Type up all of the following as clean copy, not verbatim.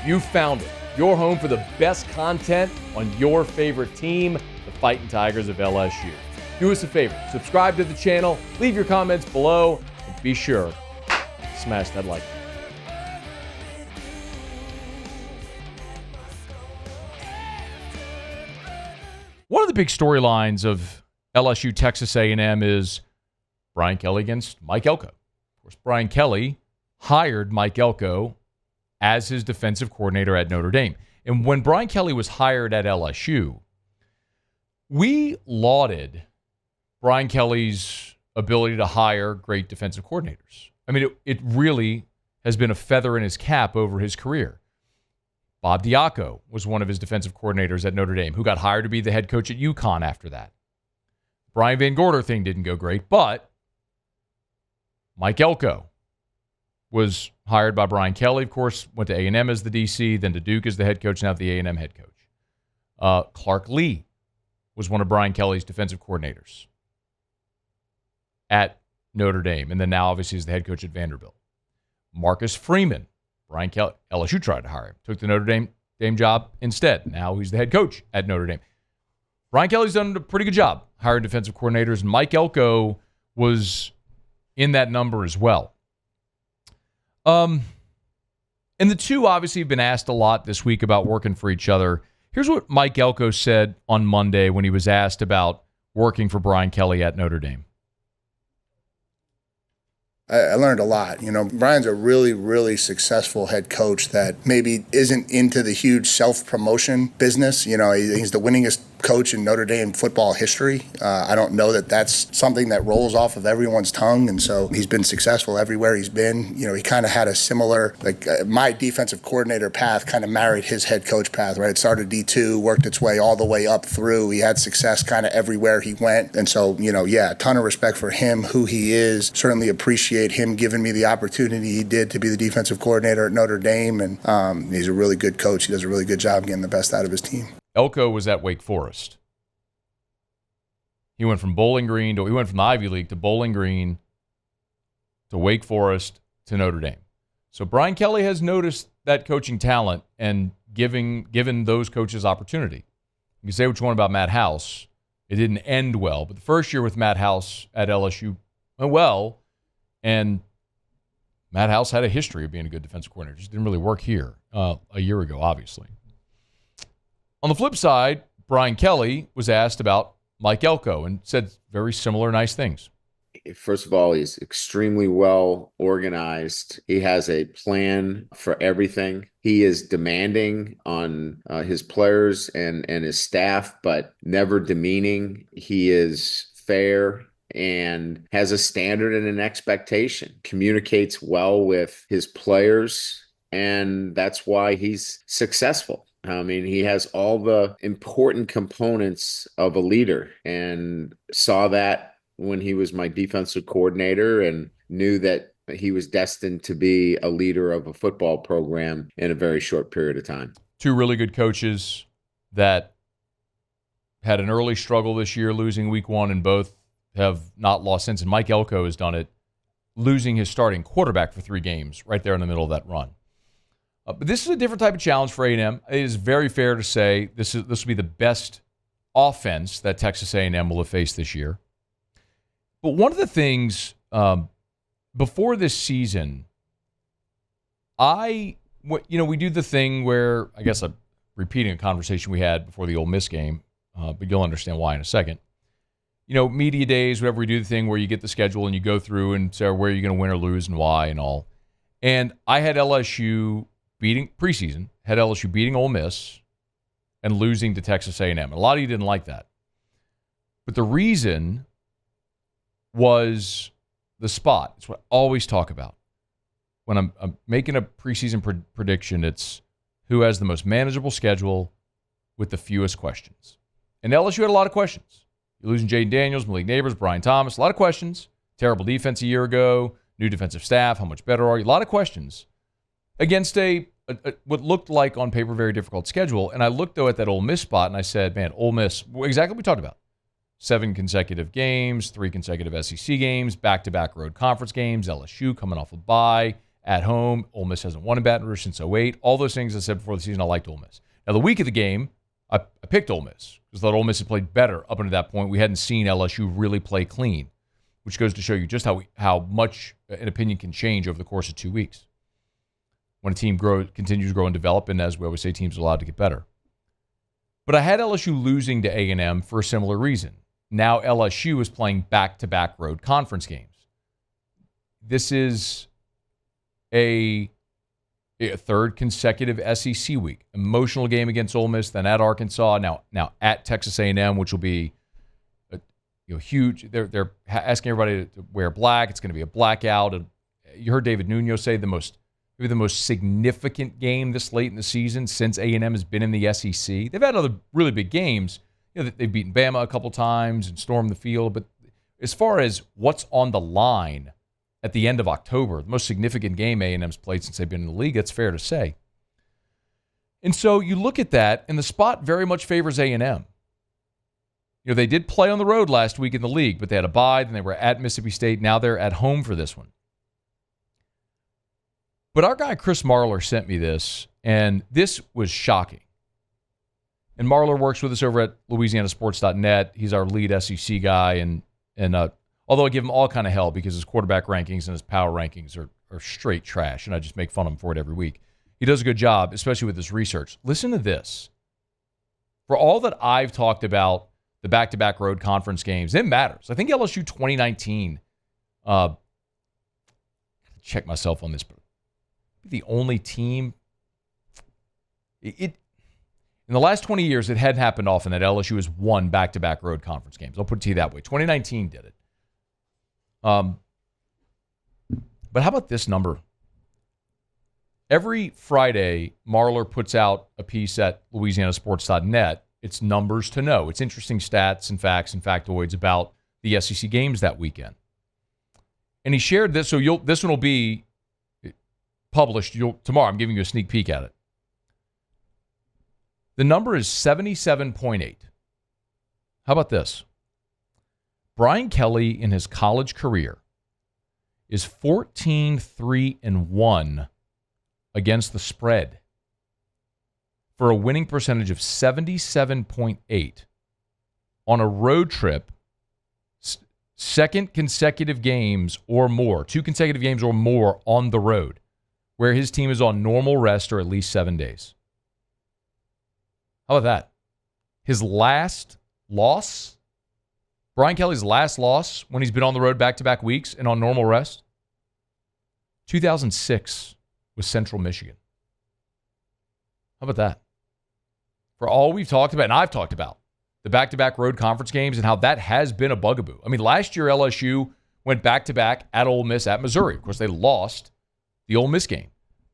You found it. Your home for the best content on your favorite team, the Fighting Tigers of LSU. Do us a favor. Subscribe to the channel. Leave your comments below. And be sure to smash that like button. One of the big storylines of LSU-Texas A&M is Brian Kelly against Mike Elko. Of course, Brian Kelly hired Mike Elko as his defensive coordinator at Notre Dame. And when Brian Kelly was hired at LSU, we lauded Brian Kelly's ability to hire great defensive coordinators. I mean, it really has been a feather in his cap over his career. Bob Diaco was one of his defensive coordinators at Notre Dame, who got hired to be the head coach at UConn after that. Brian Van Gorder thing didn't go great, but Mike Elko was hired by Brian Kelly, of course, went to A&M as the DC, then to Duke as the head coach, now the A&M head coach. Clark Lee was one of Brian Kelly's defensive coordinators at Notre Dame, and then now obviously is the head coach at Vanderbilt. Marcus Freeman, Brian Kelly, LSU tried to hire him, took the Notre Dame job instead. Now he's the head coach at Notre Dame. Brian Kelly's done a pretty good job hiring defensive coordinators, and Mike Elko was in that number as well. And the two obviously have been asked a lot this week about working for each other. Here's what Mike Elko said on Monday when he was asked about working for Brian Kelly at Notre Dame. I learned a lot. You know, Brian's a really, really successful head coach that maybe isn't into the huge self-promotion business. You know, he's the winningest coach in Notre Dame football history. I don't know that that's something that rolls off of everyone's tongue, and so he's been successful everywhere he's been. You know, he kind of had a similar, my defensive coordinator path kind of married his head coach path, right? It started D2, worked its way all the way up through. He had success kind of everywhere he went, and so, you know, yeah, a ton of respect for him, who he is. Certainly appreciate him giving me the opportunity he did to be the defensive coordinator at Notre Dame, and he's a really good coach. He does a really good job getting the best out of his team. Elko was at Wake Forest. He went from Bowling Green he went from the Ivy League to Bowling Green to Wake Forest to Notre Dame. So Brian Kelly has noticed that coaching talent and given those coaches opportunity. You can say what you want about Matt House. It didn't end well, but the first year with Matt House at LSU went well, and Matt House had a history of being a good defensive coordinator. Just didn't really work here a year ago, obviously. On the flip side, Brian Kelly was asked about Mike Elko and said very similar nice things. First of all, he's extremely well organized. He has a plan for everything. He is demanding on his players and his staff, but never demeaning. He is fair and has a standard and an expectation. Communicates well with his players, and that's why he's successful. I mean, he has all the important components of a leader, and saw that when he was my defensive coordinator, and knew that he was destined to be a leader of a football program in a very short period of time. Two really good coaches that had an early struggle this year, losing week one, and both have not lost since. And Mike Elko has done it, losing his starting quarterback for 3 games right there in the middle of that run. But this is a different type of challenge for A&M. It is very fair to say this will be the best offense that Texas A&M will have faced this year. But one of the things before this season, we do the thing where, I guess I'm repeating a conversation we had before the Ole Miss game, but you'll understand why in a second. You know, media days, whatever, we do the thing where you get the schedule and you go through and say where you're going to win or lose and why and all. And I had LSU beating Ole Miss and losing to Texas A&M. And a lot of you didn't like that. But the reason was the spot. It's what I always talk about. When I'm making a preseason prediction, it's who has the most manageable schedule with the fewest questions. And LSU had a lot of questions. You're losing Jaden Daniels, Malik Neighbors, Brian Thomas, a lot of questions. Terrible defense a year ago, new defensive staff, how much better are you? A lot of questions against what looked like on paper very difficult schedule. And I looked, though, at that Ole Miss spot, and I said, man, Ole Miss, exactly what we talked about. 7 consecutive games, 3 consecutive SEC games, back-to-back road conference games, LSU coming off a bye, at home. Ole Miss hasn't won in Baton Rouge since '08. All those things I said before the season, I liked Ole Miss. Now, the week of the game, I picked Ole Miss because I thought Ole Miss had played better up until that point. We hadn't seen LSU really play clean, which goes to show you just how much an opinion can change over the course of 2 weeks when a team continues to grow and develop, and as we always say, teams are allowed to get better. But I had LSU losing to A&M for a similar reason. Now LSU is playing back-to-back road conference games. This is a third consecutive SEC week. Emotional game against Ole Miss, then at Arkansas, now at Texas A&M, which will be huge. They're asking everybody to wear black. It's going to be a blackout. And you heard David Nuno say maybe the most significant game this late in the season since A&M has been in the SEC. They've had other really big games. They've beaten Bama a couple times and stormed the field. But as far as what's on the line at the end of October, the most significant game A&M's played since they've been in the league, it's fair to say. And so you look at that, and the spot very much favors A&M. They did play on the road last week in the league, but they had a bye, then they were at Mississippi State. Now they're at home for this one. But our guy Chris Marlar sent me this, and this was shocking. And Marlar works with us over at LouisianaSports.net. He's our lead SEC guy, and although I give him all kind of hell because his quarterback rankings and his power rankings are straight trash, and I just make fun of him for it every week. He does a good job, especially with his research. Listen to this. For all that I've talked about the back-to-back road conference games, it matters. I think LSU 2019, check myself on this, but the only team, in the last 20 years, it hadn't happened often that LSU has won back-to-back road conference games. I'll put it to you that way. 2019 did it. But how about this number? Every Friday, Marlar puts out a piece at LouisianaSports.net. It's numbers to know. It's interesting stats and facts and factoids about the SEC games that weekend. And he shared this, so this one will be published tomorrow. I'm giving you a sneak peek at it. The number is 77.8. How about this? Brian Kelly in his college career is 14-3-1 against the spread for a winning percentage of 77.8 on a road trip, second consecutive games or more, 2 consecutive games or more on the road, where his team is on normal rest or at least 7 days. How about that? His last loss, Brian Kelly's last loss when he's been on the road back-to-back weeks and on normal rest, 2006 with Central Michigan. How about that? For all we've talked about, and I've talked about, the back-to-back road conference games and how that has been a bugaboo. I mean, last year LSU went back-to-back at Ole Miss, at Missouri. Of course, they lost the Ole Miss game.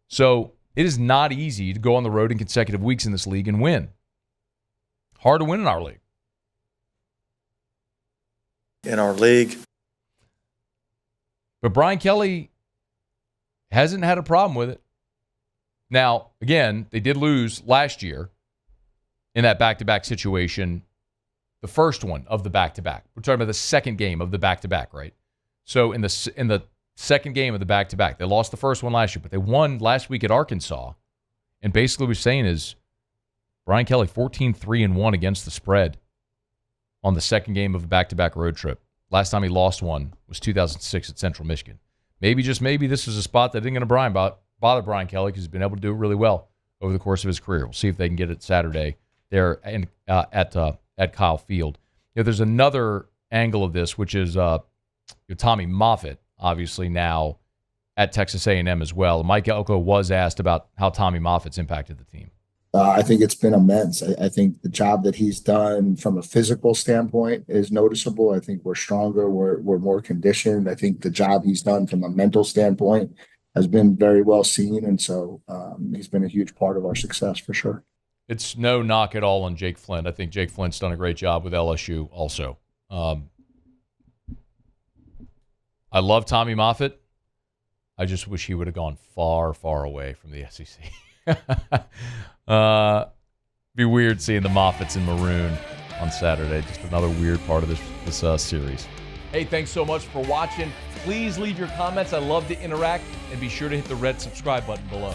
So it is not easy to go on the road in consecutive weeks in this league and win. Hard to win in our league. But Brian Kelly hasn't had a problem with it. Now, again, they did lose last year in that back-to-back situation, the first one of the back-to-back. We're talking about the second game of the back-to-back, right? So in the second game of the back-to-back, they lost the first one last year, but they won last week at Arkansas. And basically what we're saying is Brian Kelly 14-3-1 against the spread on the second game of a back-to-back road trip. Last time he lost one was 2006 at Central Michigan. Maybe, just maybe, this is a spot that isn't going to bother Brian Kelly because he's been able to do it really well over the course of his career. We'll see if they can get it Saturday there at Kyle Field. There's another angle of this, which is Tommy Moffitt, obviously now at Texas A&M as well. Mike Elko was asked about how Tommy Moffitt's impacted the team. I think it's been immense. I think the job that he's done from a physical standpoint is noticeable. I think we're stronger. We're more conditioned. I think the job he's done from a mental standpoint has been very well seen. And so he's been a huge part of our success for sure. It's no knock at all on Jake Flint. I think Jake Flint's done a great job with LSU also. I love Tommy Moffitt. I just wish he would have gone far, far away from the SEC. Be weird seeing the Moffitts in maroon on Saturday. Just another weird part of this series. Hey, thanks so much for watching. Please leave your comments. I love to interact, and be sure to hit the red subscribe button below.